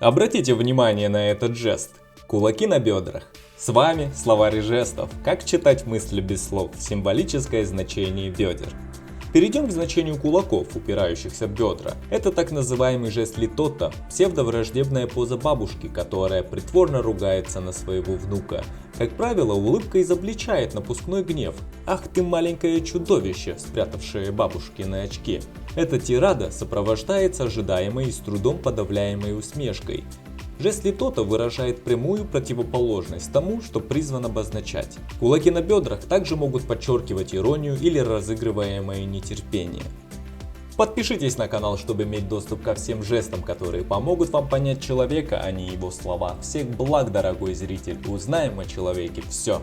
Обратите внимание на этот жест. Кулаки на бедрах. С вами словарь жестов. Как читать мысли без слов. Символическое значение бедер. Перейдем к значению кулаков, упирающихся в бедра. Это так называемый жест литота, псевдовраждебная поза бабушки, которая притворно ругается на своего внука. Как правило, улыбка изобличает напускной гнев. «Ах ты маленькое чудовище», спрятавшее бабушкины очки. Эта тирада сопровождается ожидаемой и с трудом подавляемой усмешкой. Жест литота выражает прямую противоположность тому, что призван обозначать. Кулаки на бедрах также могут подчеркивать иронию или разыгрываемое нетерпение. Подпишитесь на канал, чтобы иметь доступ ко всем жестам, которые помогут вам понять человека, а не его слова. Всех благ, дорогой зритель, узнаем о человеке все.